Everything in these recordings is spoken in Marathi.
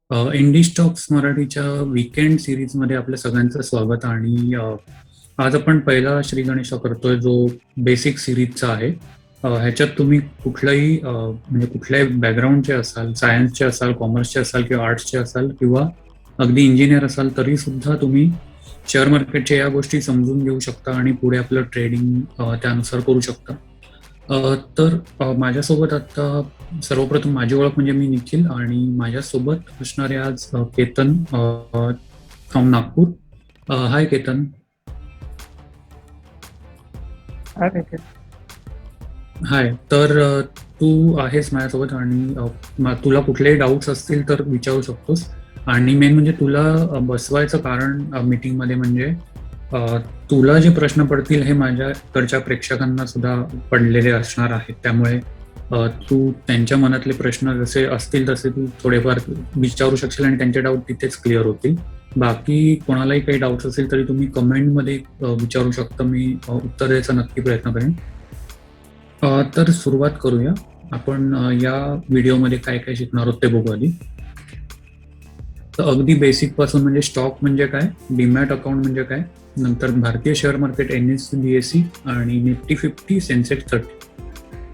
इंडी स्टॉक्स मराठीच्या वीकेंड सिरीजमध्ये आपल्या सगळ्यांचं स्वागत. आणि आज आपण पहिला श्री गणेश करतोय जो बेसिक सिरीजचा आहे. ह्याच्यात तुम्ही कुठल्याही म्हणजे कुठल्याही बॅकग्राऊंडचे असाल, सायन्सचे असाल, कॉमर्सचे असाल किंवा आर्ट्सचे असाल किंवा अगदी इंजिनियर असाल तरी सुद्धा तुम्ही शेअर मार्केटच्या या गोष्टी समजून घेऊ शकता आणि पुढे आपलं ट्रेडिंग त्यानुसार करू शकता. माझ्यासोबत आता सर्वप्रथम माझी ओळख म्हणजे मी निखिल आणि माझ्यासोबत असणारे आज केतन फ्रॉम नागपूर. हाय केतन. हाय निखिल. हाय. तर तू आहेस माझ्यासोबत आणि तुला कुठलेही डाऊट्स असतील तर विचारू शकतोस. आणि मेन म्हणजे तुला बसवायचं कारण मीटिंगमध्ये म्हणजे तुला जे प्रश्न पडतील हे माझ्याकडच्या प्रेक्षकांना सुद्धा पडलेले असणार आहेत. त्यामुळे तू त्यांच्या मनातले प्रश्न जसे असतील तसे तू थोडेफार विचारू शकशील आणि त्यांचे डाऊट तिथेच क्लिअर होतील. बाकी कोणालाही काही डाऊट्स असेल तरी तुम्ही कमेंटमध्ये विचारू शकता. मी उत्तर द्यायचा नक्की प्रयत्न करेन. तर सुरुवात करूया. आपण या व्हिडिओमध्ये काय काय शिकणार आहोत ते बघू आधी. तर अगदी बेसिक पासून म्हणजे स्टॉक म्हणजे काय, डीमॅट अकाउंट म्हणजे काय, नंतर भारतीय शेअर मार्केट, NSE BSE आणि निफ्टी 50, सेन्सेक्स 30.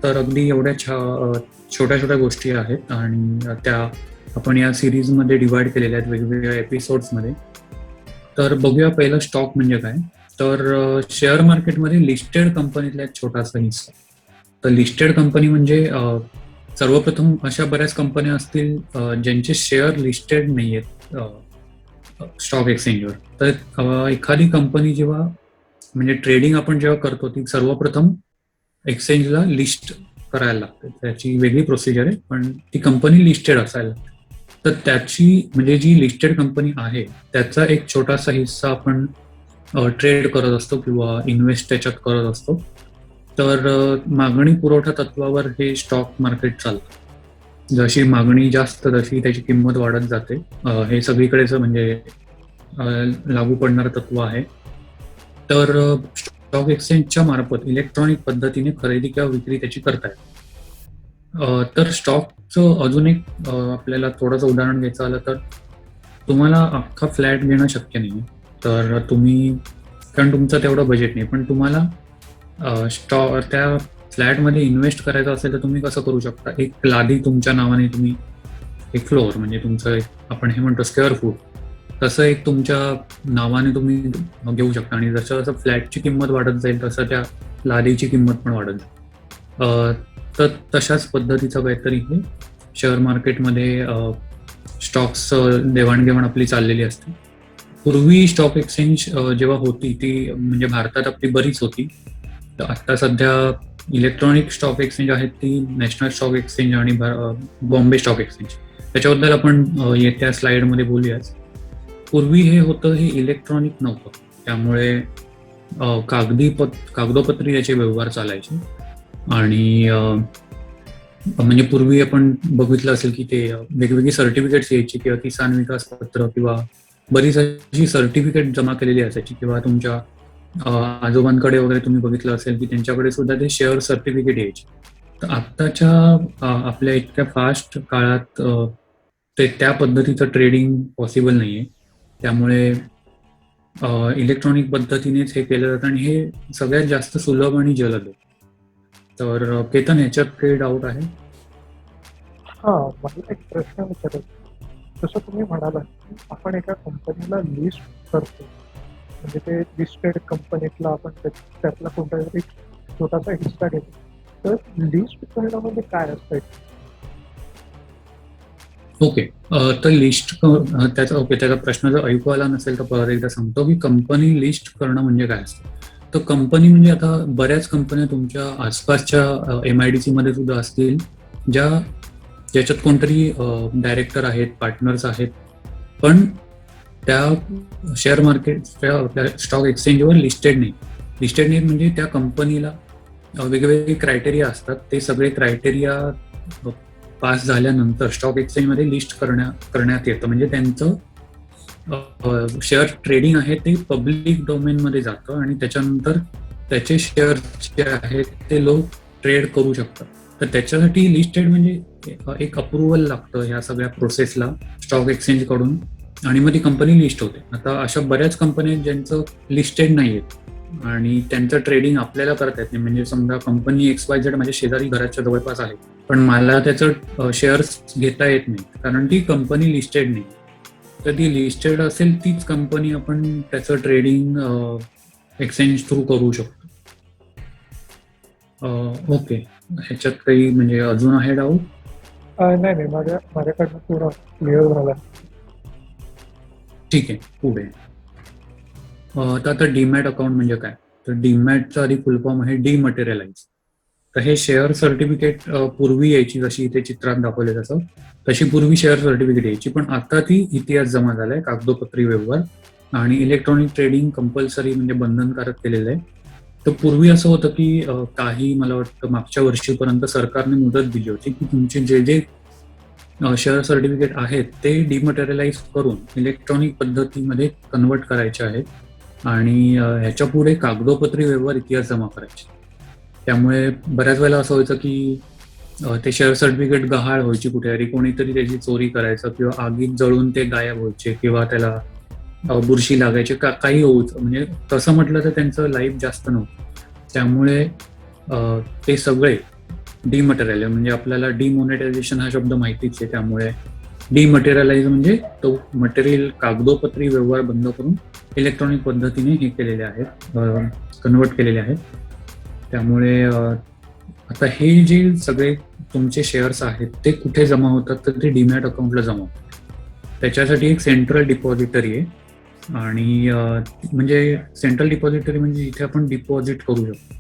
तर अगदी एवढ्या छोट्या छोट्या गोष्टी आहेत आणि त्या आपण या सिरीजमध्ये डिवाइड केलेल्या आहेत वेगवेगळ्या एपिसोड्समध्ये. तर बघूया पहिलं स्टॉक म्हणजे काय. तर शेअर मार्केटमध्ये लिस्टेड कंपनीतला एक छोटासा हिस्सा. तर लिस्टेड कंपनी म्हणजे सर्वप्रथम अशा बऱ्याच कंपन्या असतील ज्यांचे शेअर लिस्टेड नाही आहेत स्टॉक एक्सचेंजवर. तर एखादी कंपनी जेव्हा म्हणजे ट्रेडिंग आपण जेव्हा करतो ती सर्वप्रथम एक्सचेंजला लिस्ट करायला लागते. त्याची वेगळी प्रोसिजर आहे, पण ती कंपनी लिस्टेड असायला लागते. तर त्याची म्हणजे जी लिस्टेड कंपनी आहे त्याचा एक छोटासा हिस्सा आपण ट्रेड करत असतो किंवा इन्व्हेस्ट त्याच्यात करत असतो. तर मागणी पुरवठा तत्वावर हे स्टॉक मार्केट चालतं. जशी मागणी जास्त तशी त्याची किंमत वाढत जाते. हे सगळीकडेच म्हणजे लागू पडणारं तत्व आहे. तर स्टॉक एक्सचेंजच्या मार्फत इलेक्ट्रॉनिक पद्धतीने खरेदी किंवा विक्री त्याची करता येते. तर स्टॉकचं अजून एक आपल्याला थोडंसं उदाहरण घ्यायचं आलं तर तुम्हाला अख्खा फ्लॅट घेणं शक्य नाही. तर तुम्ही कारण तुमचं तेवढं बजेट नाही, पण तुम्हाला त्या फ्लॅटमध्ये इन्व्हेस्ट करायचं असेल तर तुम्ही कसं करू शकता. एक लादी तुमच्या नावाने तुम्ही एक फ्लोअर म्हणजे तुमचं आपण हे म्हणतो स्क्वेअर फूट, तसं एक तुमच्या नावाने तुम्ही घेऊ शकता. आणि जसं जसं फ्लॅटची किंमत वाढत जाईल तसं त्या लादीची किंमत पण वाढत जाईल. तर तशाच पद्धतीचं काहीतरी हे शेअर मार्केटमध्ये स्टॉक्स देवाणघेवाण आपली चाललेली असते. पूर्वी स्टॉक एक्सचेंज जेव्हा होती ती म्हणजे भारतात आपली बरीच होती. तर आता सध्या इलेक्ट्रॉनिक स्टॉक एक्सचेंज आहेत ती नॅशनल स्टॉक एक्सचेंज आणि बॉम्बे स्टॉक एक्सचेंज. त्याच्याबद्दल आपण येत्या स्लाइडमध्ये बोलूयाच. पूर्वी हे होतं हे इलेक्ट्रॉनिक नव्हतं, त्यामुळे कागदोपत्री याचे व्यवहार चालायचे. आणि म्हणजे पूर्वी आपण बघितलं असेल की ते वेगवेगळी सर्टिफिकेट्स यायची किंवा किसान विकास पत्र किंवा बरीच अशी सर्टिफिकेट जमा केलेली असायची. किंवा तुमच्या आजोबांकडे वगैरे तुम्ही बघितलं असेल की त्यांच्याकडे सुद्धा ते शेअर सर्टिफिकेट यायचे. तर आत्ताच्या आपल्या इतक्या फास्ट काळात ते त्या पद्धतीचं ट्रेडिंग पॉसिबल नाही आहे. त्यामुळे इलेक्ट्रॉनिक पद्धतीनेच हे केलं जातं आणि हे सगळ्यात जास्त सुलभ आणि जलद आहे. तर केतन, ह्याच्यात काही डाऊट आहे? हा, मला एक प्रश्न विचारायचा. जसं तुम्ही म्हणाला की आपण एका कंपनीला लिस्ट करतो, म्हणजे ते लिस्टेड कंपनीतला आपण त्यातला कोणतातरी छोटासा हिस्सा घेतो. तर लिस्ट करणं म्हणजे काय असतं? ओके. तर लिस्ट त्याचा प्रश्न जर ऐकू आला नसेल तर परत एकदा सांगतो की कंपनी लिस्ट करणं म्हणजे काय असतं. तर कंपनी म्हणजे आता बऱ्याच कंपन्या तुमच्या आसपासच्या MIDC मध्ये सुद्धा असतील ज्याच्यात कोणतरी डायरेक्टर आहेत, पार्टनर्स आहेत, पण त्या शेअर मार्केटच्या स्टॉक एक्सचेंजवर लिस्टेड नाही. लिस्टेड नाही म्हणजे त्या कंपनीला वेगवेगळे क्रायटेरिया असतात. ते सगळे क्रायटेरिया पास झाल्यानंतर स्टॉक एक्सचेंजमध्ये लिस्ट करण्यात येतं. म्हणजे त्यांचं शेअर ट्रेडिंग आहे ते पब्लिक डोमेनमध्ये जातं आणि त्याच्यानंतर त्याचे शेअर जे आहेत ते लोक ट्रेड करू शकतात. तर त्याच्यासाठी लिस्टेड म्हणजे एक अप्रुव्हल लागतं ह्या सगळ्या प्रोसेसला स्टॉक एक्सचेंज कडून, आणि मग ती कंपनी लिस्ट होते. आता अशा बऱ्याच कंपन्या आहेत ज्यांचं लिस्टेड नाही आहेत आणि त्यांचं ट्रेडिंग आपल्याला करता येत नाही. म्हणजे समजा कंपनी XYZ माझ्या शेजारी घराच्या जवळपास आहे, पण मला त्याचं शेअर्स घेता येत नाही कारण ती कंपनी लिस्टेड नाही. तर ती लिस्टेड असेल तीच कंपनी आपण त्याचं ट्रेडिंग एक्सचेंज थ्रू करू शकतो. ओके, ह्याच्यात काही म्हणजे अजून आहे डाऊट? नाही, माझ्याकडनं पूर्ण क्लिअर झालं. ठीक आहे, पुढे तर आता डीमॅट अकाउंट म्हणजे काय? तर डीमॅटचा आधी फुल फॉर्म आहे डीमटेरियलाइज. तर हे शेअर सर्टिफिकेट पूर्वी यायची, जशी इथे चित्रात दाखवले तसं, तशी पूर्वी शेअर सर्टिफिकेट यायची, पण आता ती इतिहास जमा झालाय, कागदोपत्री व्यवहार आणि इलेक्ट्रॉनिक ट्रेडिंग कंपल्सरी म्हणजे बंधनकारक केलेलं आहे. तर पूर्वी असं होतं की काही, मला वाटतं मागच्या वर्षीपर्यंत सरकारने मुदत दिली होती की तुमचे जे जे शेअर सर्टिफिकेट आहेत ते डिमटेरियलाइज करून इलेक्ट्रॉनिक पद्धतीमध्ये कन्वर्ट करायचे आहेत आणि ह्याच्या पुढे कागदोपत्री व्यवहार इतिहास जमा करायचे. त्यामुळे बऱ्याच वेळेला असं व्हायचं की ते शेअर सर्टिफिकेट गहाळ व्हायची कुठेतरी, कोणीतरी त्याची चोरी करायचं किंवा आगीत जळून ते गायब व्हायचे किंवा त्याला बुरशी लागायची, काही होऊच, म्हणजे तसं म्हटलं तर त्यांचं लाईफ जास्त नव्हतं. त्यामुळे ते सगळे डिमटेरियल म्हणजे आपल्याला डिमोनेटायझेशन हा शब्द माहितीच आहे. त्यामुळे डिमटेरियलाइज म्हणजे तो मटेरियल कागदोपत्री व्यवहार बंद करून इलेक्ट्रॉनिक पद्धतीने हे केलेले आहेत, कन्वर्ट केलेले आहेत. त्यामुळे आता हे जे सगळे तुमचे शेअर्स आहेत ते कुठे जमा होतात? तर ते डीमॅट अकाउंटला जमा होतात. त्याच्यासाठी एक सेंट्रल डिपॉझिटरी आहे आणि म्हणजे सेंट्रल डिपॉझिटरी म्हणजे इथे आपण डिपॉझिट करू शकतो.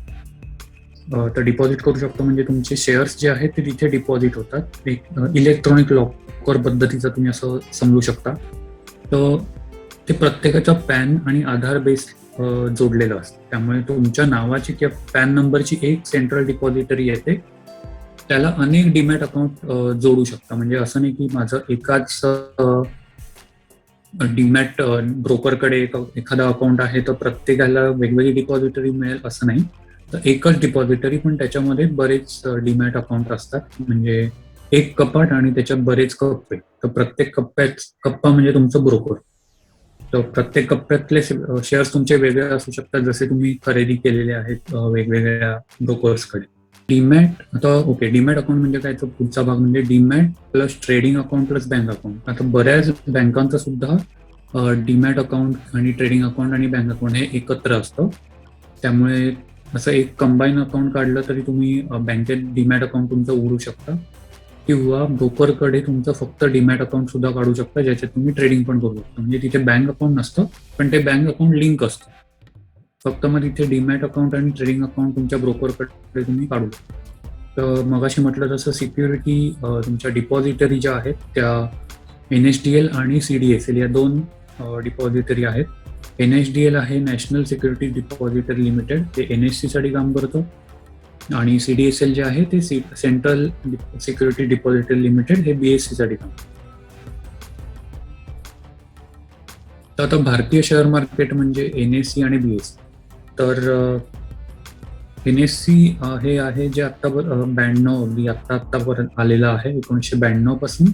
तर डिपॉझिट करू शकतो म्हणजे तुमचे शेअर्स जे आहेत ते तिथे डिपॉझिट होतात. एक इलेक्ट्रॉनिक लॉकर पद्धतीचं तुम्ही असं समजू शकता. तर ते प्रत्येकाचा पॅन आणि आधार बेस जोडलेलं असतं. त्यामुळे तुमच्या नावाची किंवा पॅन नंबरची एक सेंट्रल डिपॉझिटरी येते, त्याला अनेक डीमॅट अकाउंट जोडू शकता. म्हणजे असं नाही की माझं एकाच डीमॅट ब्रोकरकडे एखादा अकाउंट आहे तर प्रत्येकाला वेगवेगळी डिपॉझिटरी मिळेल असं नाही. तर एकच डिपॉझिटरी, पण त्याच्यामध्ये बरेच डीमॅट अकाउंट असतात. म्हणजे एक कपाट आणि त्याच्यात बरेच कप्पे. तर प्रत्येक कप्पा म्हणजे तुमचं ब्रोकर. तर प्रत्येक कप्प्यातले शेअर्स तुमचे वेगळे असू शकतात, जसे तुम्ही खरेदी केलेले आहेत वेगवेगळ्या ब्रोकर्सकडे. डीमॅट, आता ओके, डीमॅट अकाउंट म्हणजे काय? तर पुढचा भाग म्हणजे demat plus trading account plus bank account. आता बऱ्याच बँकांचं सुद्धा डीमॅट अकाउंट आणि ट्रेडिंग अकाउंट आणि बँक अकाउंट हे एकत्र असतं. त्यामुळे असं एक कंबाईन अकाउंट काढलं तरी तुम्ही बँकेत डीमॅट अकाउंट तुमचं उघडू शकता किंवा ब्रोकरकडे तुमचं फक्त डीमॅट अकाउंट सुद्धा काढू शकता, ज्याच्यात तुम्ही ट्रेडिंग पण करू शकता. म्हणजे तिथे बँक अकाउंट नसतं, पण ते बँक अकाउंट लिंक असतं. फक्त मग तिथे डीमॅट अकाउंट आणि ट्रेडिंग अकाउंट तुमच्या ब्रोकरकडे तुम्ही काढू शकता. तर मगाशी म्हटलं तसं सिक्युरिटी तुमच्या डिपॉझिटरी ज्या आहेत त्या NSDL आणि CDSL या 2 डिपॉझिटरी आहेत. NSDL आहे नॅशनल सिक्युरिटी डिपॉझिटरी लिमिटेड, ते NSC साठी काम करतं, आणि CDSL जे आहे ते सेंट्रल सिक्युरिटी डिपॉझिटरी लिमिटेड, हे BSC साठी काम करतं. तर आता भारतीय शेअर मार्केट म्हणजे NSE आणि BSE. तर NSE हे आहे जे आत्ता 92 अगदी आत्तापर्यंत आलेलं आहे 1992 पासून,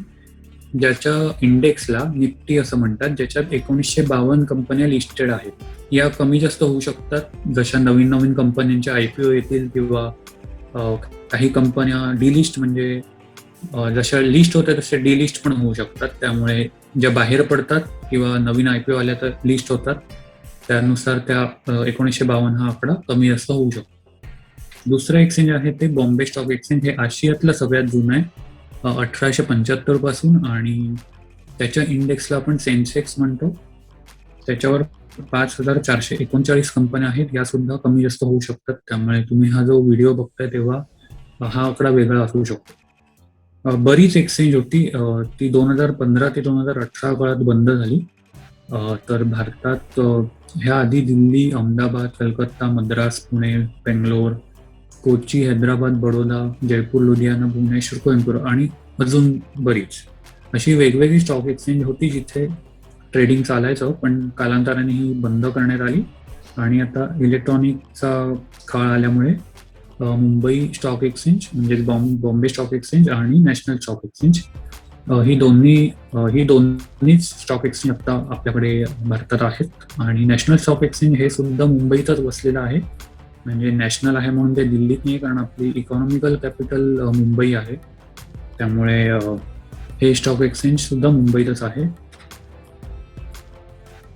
ज्याच्या इंडेक्सला निफ्टी असं म्हणतात, ज्याच्यात 1952 कंपन्या लिस्टेड आहेत. या कमी जास्त होऊ शकतात जशा नवीन नवीन कंपन्यांच्या IPO येतील किंवा काही कंपन्या डिलिस्ट म्हणजे जशा लिस्ट होत्या तशा डिलिस्ट पण होऊ शकतात. त्यामुळे ज्या बाहेर पडतात किंवा नवीन IPO आल्या तर लिस्ट होतात, त्यानुसार त्या 1952 हा आकडा कमी जास्त होऊ शकतो. दुसरं एक्सचेंज आहे ते बॉम्बे स्टॉक एक्सचेंज. हे आशियातलं सगळ्यात जुनं आहे, 1875 पासून, आणि त्याच्या इंडेक्सला आपण सेन्सेक्स म्हणतो. त्याच्यावर 5439 कंपन्या आहेत. या सुद्धा कमी जास्त होऊ शकतात. त्यामुळे तुम्ही हा जो व्हिडिओ बघताय तेव्हा हा आकडा वेगळा असू शकतो. बरीच एक्सचेंज होती, ती 2015 ते 2018 काळात बंद झाली. तर भारतात ह्या आधी दिल्ली, अहमदाबाद, कलकत्ता, मद्रास, पुणे, बेंगलोर, कोची, हैदराबाद, बडोदा, जयपूर, लुधियाना, भुवनेश्वर, कोइंबतूर आणि अजून बरीच अशी वेगवेगळी स्टॉक एक्सचेंज होती जिथे ट्रेडिंग चालायचं, पण कालांतराने ही बंद करण्यात आली. आणि आता इलेक्ट्रॉनिकचा काळ आल्यामुळे मुंबई स्टॉक एक्सचेंज म्हणजे बॉम्बे स्टॉक एक्सचेंज आणि नॅशनल स्टॉक एक्सचेंज. ही दोन्हीच स्टॉक एक्सचेंज आता आपल्याकडे भारतात आहेत. आणि नॅशनल स्टॉक एक्सचेंज हे सुद्धा मुंबईतच वसलेलं आहे. म्हणजे नॅशनल आहे म्हणून ते दिल्लीत नाही, कारण आपली इकॉनॉमिकल कॅपिटल मुंबई आहे. त्यामुळे हे स्टॉक एक्सचेंज सुद्धा मुंबईतच आहे.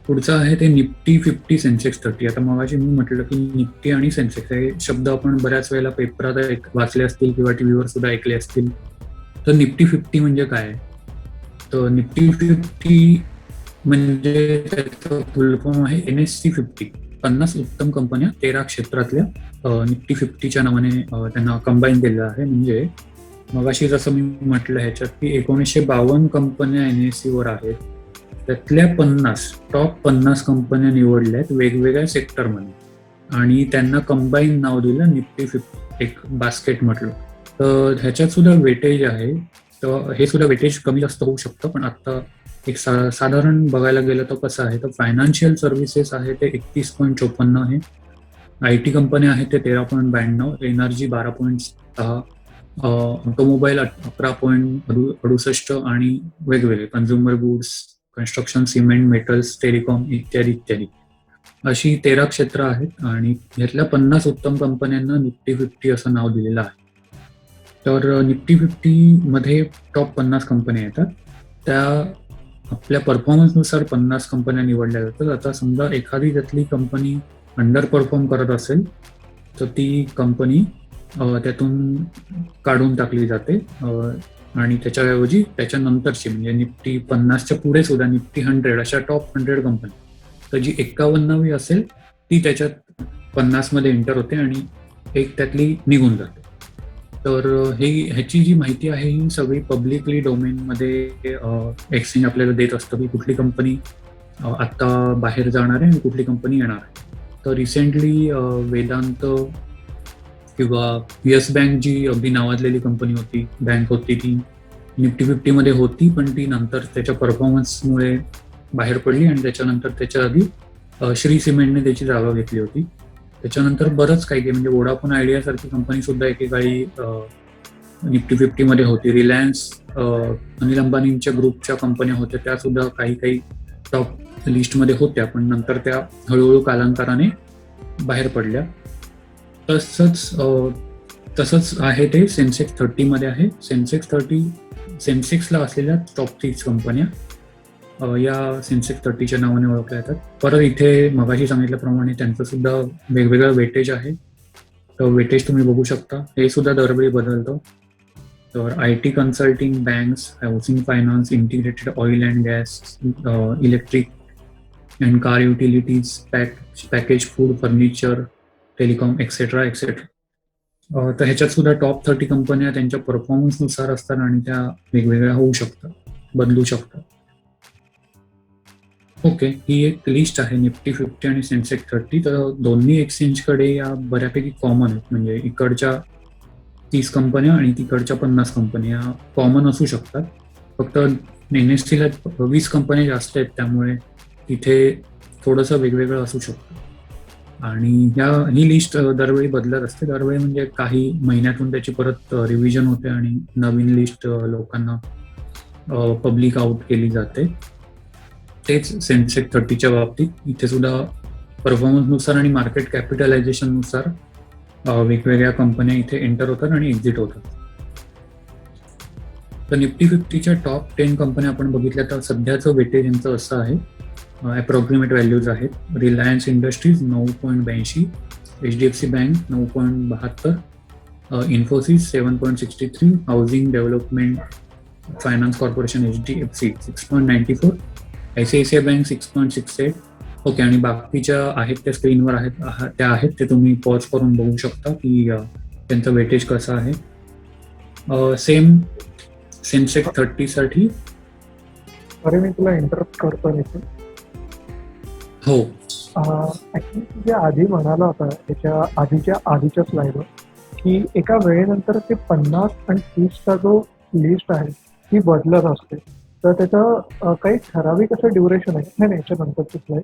पुढचं आहे ते निफ्टी 50 सेन्सेक्स 30. आता मगाशी मी म्हटलं की निफ्टी आणि सेन्सेक्स हे शब्द आपण बऱ्याच वेळेला पेपरात वाचले असतील किंवा टीव्हीवर सुद्धा ऐकले असतील. तर निफ्टी 50 म्हणजे काय? तर निफ्टी 50 म्हणजे त्याचं फुल फॉर्म आहे NSE 50. 50 उत्तम कंपन्या 13 क्षेत्रातल्या निफ्टी 50च्या नावाने त्यांना कंबाईन केलेलं आहे. म्हणजे मगाशी जसं मी म्हटलं ह्याच्यात की 1952 कंपन्या NSE वर आहेत. त्यातल्या 50 टॉप 50 कंपन्या निवडल्या आहेत वेगवेगळ्या सेक्टरमध्ये आणि त्यांना कंबाईन नाव दिलं निफ्टी 50, एक बास्केट म्हटलं. तर ह्याच्यात सुद्धा वेटेज आहे. तर हे सुद्धा वेटेज कमी जास्त होऊ शकतं, पण आता एक साधारण बघायला गेलं तर कसं आहे, तर फायनान्शियल सर्व्हिसेस आहे ते 31.54 आहे, IT कंपन्या आहेत ते 13.92, एनर्जी 12.6, ऑटोमोबाईल 11.68 आणि वेगवेगळे consumer goods, construction, cement, metals, telecom इत्यादी इत्यादी अशी 13 क्षेत्र आहेत. आणि यातल्या 50 उत्तम कंपन्यांना निफ्टी 50 असं नाव दिलेलं आहे. तर निफ्टी 50 मध्ये टॉप 50 कंपन्या येतात. त्या आपल्या परफॉर्मन्सनुसार 50 कंपन्या निवडल्या जातात. आता समजा एखादी त्यातली कंपनी अंडर परफॉर्म करत असेल तर ती कंपनी त्यातून काढून टाकली जाते आणि त्याच्याऐवजी त्याच्यानंतरची म्हणजे निफ्टी 50च्या पुढे सुद्धा निफ्टी 100 अशा टॉप 100 कंपनी, तर जी 51वी असेल ती त्याच्यात 50 मध्ये एंटर होते आणि एक त्यातली निघून जाते. तर ह्याची जी माहिती आहे ही सगळी पब्लिकली डोमेनमध्ये एक्सचेंज आपल्याला देत असतं की कुठली कंपनी आत्ता बाहेर जाणार आहे आणि कुठली कंपनी येणार आहे. तर रिसेंटली वेदांत किंवा येस बँक जी अगदी नावाजलेली कंपनी होती, बँक होती, ती निफ्टी 50 मध्ये होती, पण ती नंतर त्याच्या परफॉर्मन्समुळे बाहेर पडली आणि त्याच्यानंतर त्याच्या आधी श्री सिमेंटने त्याची जागा घेतली होती. त्याच्यानंतर बरंच काही म्हणजे वोडाफोन आयडिया सारखी कंपनी सुद्धा एकेकाळी निफ्टी 50 मध्ये होती. रिलायन्स, अनिल अंबानींच्या ग्रुपच्या कंपन्या होत्या, त्या सुद्धा काही काही टॉप लिस्टमध्ये होत्या, पण नंतर त्या हळूहळू कालांतराने बाहेर पडल्या. तसंच आहे ते सेन्सेक्स 30 मध्ये आहे. सेन्सेक्सला असलेल्या टॉप 30 कंपन्या या सेन्सेक्स 30च्या नावाने ओळखल्या जातात. परत इथे मगाशी सांगितल्याप्रमाणे त्यांचं सुद्धा वेगवेगळं वेटेज आहे. तर वेटेज तुम्ही बघू शकता, हे सुद्धा दरवेळी बदलतं. तर IT consulting, banks, housing finance, integrated oil and gas, electric and car utilities, package food, furniture, telecom etcetera etcetera. तर ह्याच्यात सुद्धा टॉप 30 कंपन्या त्यांच्या परफॉर्मन्सनुसार असतात आणि त्या वेगवेगळ्या होऊ शकतात, बदलू शकतात. ओके, ही एक लिस्ट आहे निफ्टी 50 आणि सेन्सेक्स 30. तर दोन्ही एक्सचेंजकडे या बऱ्यापैकी कॉमन आहेत, म्हणजे इकडच्या 30 कंपन्या आणि तिकडच्या 50 कंपन्या कॉमन असू शकतात. फक्त NSEला 20 कंपन्या जास्त आहेत, त्यामुळे तिथे थोडंसं वेगवेगळं असू शकतं. आणि ही लिस्ट दरवेळी बदलत असते. दरवेळी म्हणजे काही महिन्यातून त्याची परत रिव्हिजन होते आणि नवीन लिस्ट लोकांना पब्लिक आउट केली जाते. तेच सेन्सेक्स 30च्या बाबतीत इथे सुद्धा परफॉर्मन्सनुसार आणि मार्केट कॅपिटलायझेशननुसार वेगवेगळ्या कंपन्या इथे एंटर होतात आणि एक्झिट होतात. तर निफ्टी 50च्या टॉप 10 कंपन्या आपण बघितल्या तर सध्याचं वेटेज यांचं असं आहे, अप्रॉक्सिमेट व्हॅल्यूज आहेत. Reliance industries 9.82, HDFC bank 9.72, Infosys 7.63, housing development finance corporation HDFC 6.94, ICICI bank 6.68. Okay, आणि बाकीच्या आहेत त्या स्क्रीनवर आहेत ते तुम्ही पॉज करून बघू शकता की त्यांचं वेटेज कसं आहे. सेम सेन्सेक्स 30 साठी. अरे मी तुला इंटरप्ट करतो निखिल. हो, ऍक्च्युली जे आधी म्हणाला होता त्याच्या आधीच्या स्लाइडवर की एका वेळेनंतर ते 50 आणि 30चा जो लिस्ट आहे ती बदलत असते, तर त्याचं काही ठराविक असं ड्युरेशन आहे नाही याच्या नंतरची स्लाइड.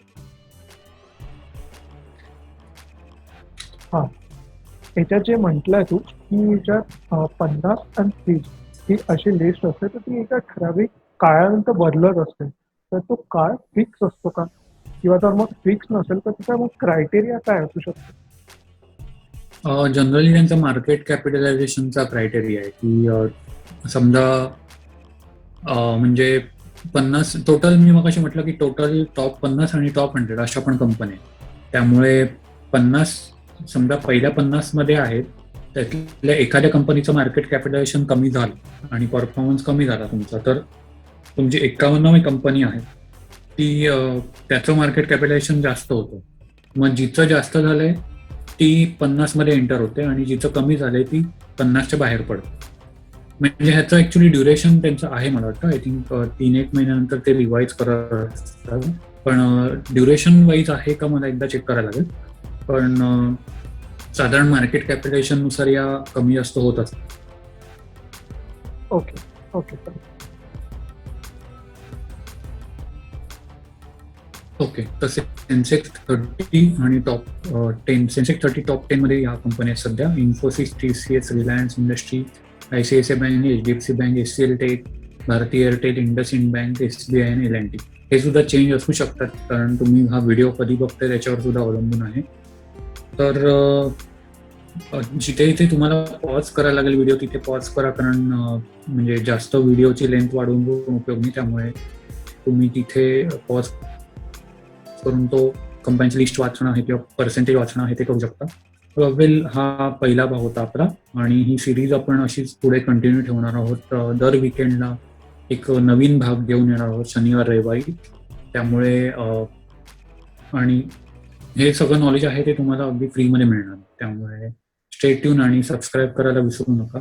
याच्यात जे म्हटलंय तू की याच्यात 50 आणि 30 ही अशी लिस्ट असते, तर ती एका ठराविक काळानंतर बदलत असते. तर तो काळ फिक्स असतो का? किंवा जर मग फिक्स नसेल तर त्याचा मग क्रायटेरिया काय असू शकतो? जनरली त्यांचा मार्केट कॅपिटलायझेशनचा क्रायटेरिया आहे की समजा म्हणजे 50 टोटल, मी मगाशी म्हटलं की टोटल टॉप 50 आणि टॉप 100 अशा पण कंपन्या आहेत. त्यामुळे 50 समजा पहिल्या 50 मध्ये आहेत, त्यातल्या एखाद्या कंपनीचं मार्केट कॅपिटलायझेशन कमी झालं आणि परफॉर्मन्स कमी झाला तुमचा, तर तुमची 51वी कंपनी आहे ती त्याचं मार्केट कॅपिटलायझेशन जास्त होतं. मग जिचं जास्त झालंय ती 50 मध्ये एंटर होते आणि जिचं कमी झालंय ती 50च्या बाहेर पडते. म्हणजे ह्याचं ऍक्च्युली ड्युरेशन त्यांचं आहे, मला वाटतं आय थिंक 3-1 महिन्यानंतर ते रिवाईज करत असतात. पण ड्युरेशन वाईज आहे का मला एकदा चेक करायला लागेल. पण साधारण मार्केट कॅपिटलायझेशन नुसार या कमी जास्त होत असतात. Okay, okay. ओके, तसे सेन्सेक्स 30 आणि टॉप 10, सेन्सेक्स 30 टॉप 10 मध्ये या कंपन्या आहेत सध्या: Infosys, TCS, Reliance industry, ICICI bank, HDFC bank, HCL tech, Bharti Airtel, IndusInd bank, SBI आणि L&T. हे सुद्धा चेंज असू शकतात, कारण तुम्ही हा व्हिडिओ कधी बघताय त्याच्यावर सुद्धा अवलंबून आहे. तर जिथे जिथे तुम्हाला पॉज करायला लागेल व्हिडिओ तिथे पॉज करा, कारण म्हणजे जास्त व्हिडिओची लेंथ वाढवून उपयोग नाही. त्यामुळे तुम्ही तिथे पॉज करून तो कंपनीची लिस्ट वाचणं आहे किंवा पर्सेंटेज वाचणं आहे ते करू शकता. वेल, हा पहिला भाग होता आपला आणि ही सिरीज आपण अशीच पुढे कंटिन्यू ठेवणार आहोत. दर विकेंडला एक नवीन भाग घेऊन येणार आहोत, शनिवार रविवारी. त्यामुळे आणि हे सगळं नॉलेज आहे ते तुम्हाला अगदी फ्रीमध्ये मिळणार. त्यामुळे स्टे ट्यून आणि सबस्क्राईब करायला विसरू नका.